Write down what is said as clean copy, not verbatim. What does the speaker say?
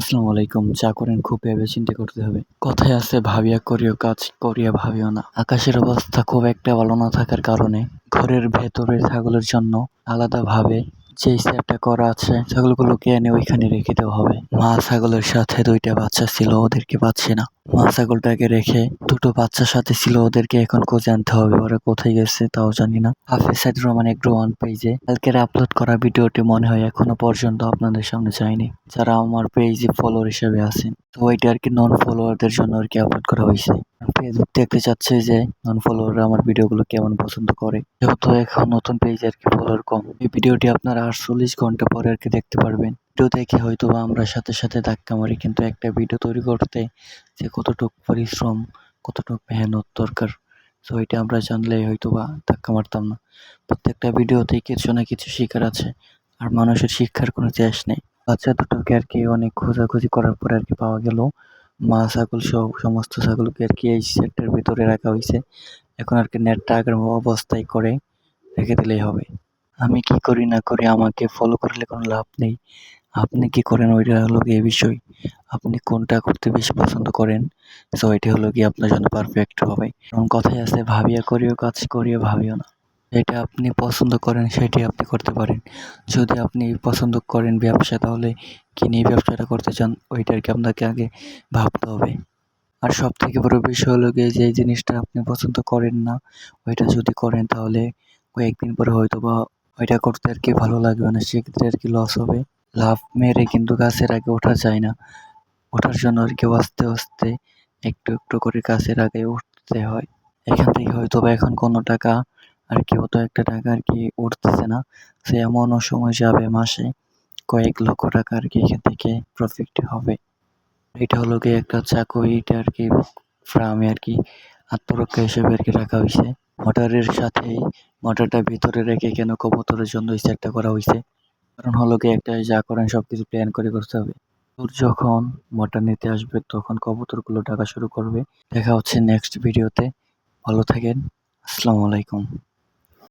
আসসালামু আলাইকুম। যা করেন খুব ভেবে চিন্তে করতে হবে। কথায় আছে ভাবিয়া করিও কাজ, করিয়া ভাবিও না। আকাশের অবস্থা খুব একটা ভালো না থাকার কারণে ঘরের ভেতরে ছাগলের জন্য আলাদাভাবে যে সেটটা করা আছে ছাগলগুলোকে এনে ওইখানে রেখে দেওয়া হবে। মা ছাগলের সাথে 2টা বাচ্চা ছিল, ওদেরকে পাচ্ছি না। মা ছাগলটাকে রেখে 2টো বাচ্চার সাথে ছিল, ওদেরকে এখন খুঁজে আনতে হবে। ওরা কোথায় গেছে তাও জানি না। হাফেজ সাইদ রহমান এগ্রো ওয়ান পেজে কালকের আপলোড করা ভিডিওটি মনে হয় এখনো পর্যন্ত আপনাদের সামনে যায়নি। যারা আমার পেজে ফলোয়ার হিসেবে আছেন, তো ওইটা আর কি নন ফলোয়ারদের জন্য আর কি আপলোড করা হয়েছে। ফেসবুক দেখতে চাচ্ছে যে নন ফলোয়াররা আমার ভিডিওগুলো কেমন পছন্দ করে, যেহেতু এখন নতুন পেজে আর কি ফলোয়ার কম। এই ভিডিওটি আপনারা 48 ঘন্টা পরে আর কি দেখতে পারবেন। ভিডিও দেখে হয়তো বা আমরা সাথে সাথে ধাক্কা মারি, কিন্তু একটা ভিডিও তৈরি করতে যে কতটুকু পরিশ্রম, কতটুকু মেহনত দরকার, তো এটা আমরা জানলে হয়তো বা ধাক্কা মারতাম না। প্রত্যেকটা ভিডিওতেই কিছু না কিছু শিখার আছে, আর মানুষের শিক্ষার কোনো শেষ নেই। বাচ্চা দুটোকে আর কি অনেক খোঁজাখুঁজি করার পরে আর কি পাওয়া গেল। মা ছাগল সহ সমস্ত ছাগলকে আর কি এই সেটের ভিতরে রাখা হয়েছে। এখন আর কি নেটটা আগের অবস্থায় করে রেখে দিলেই হবে। আমি কি করি না করি আমাকে ফলো করলে কোনো লাভ নেই। আপনি কি করেন ওইটা হলো গিয়ে বিষয়। আপনি কোনটা করতে বেশি পছন্দ করেন, সো এটা হলো গিয়ে আপনার জন্য পারফেক্ট হবে। কারণ কথায় আছে ভাবিয়া করিও কাজ, করিয়া ভাবিও না। যেটা আপনি পছন্দ করেন সেটি আপনি করতে পারেন। যদি আপনি পছন্দ করেন ব্যবসা, তাহলে কি নিয়ে ব্যবসাটা করতে চান ওইটা আর কি আপনাকে আগে ভাবতে হবে। আর সবথেকে বড় বিষয় হলো গিয়ে যে জিনিসটা আপনি পছন্দ করেন না, ওইটা যদি করেন তাহলে কয়েকদিন পরে হয়তোবা ওইটা করতে আর কি ভালো লাগবে না, সেক্ষেত্রে আর কি লস হবে। লাফ মেরে কিন্তু গাছের আগে ওঠা যায় না। ওঠার জন্য আর কি আস্তে আস্তে একটু একটু করে গাছের আগে উঠতে হয়। এখান থেকে হয়তোবা এখন কোনো টাকা আর কি অত একটা টাকা আর কি উঠতেছে না, সে এমনও সময় যাবে মাসে কয়েক লক্ষ টাকা আর কি এখান থেকে প্রফিট হবে। এটা হলো গিয়ে একটা চাকু, এটা আর কি ফার্মে আর কি আত্মরক্ষা হিসেবে আর কি রাখা হয়েছে। মোটরের সাথেই মোটরটা ভিতরে রেখে কেন কবুতরের জন্য এই সেটটা করা হয়েছে, কারণ হলো গিয়ে একটা যা করেন সবকিছু প্ল্যান করে করতে হবে। তোর যখন মোটর নিতে আসবে তখন কবুতরগুলো ডাকা শুরু করবে। দেখা হচ্ছে নেক্সট ভিডিওতে। ভালো থাকেন। আসসালামু আলাইকুম।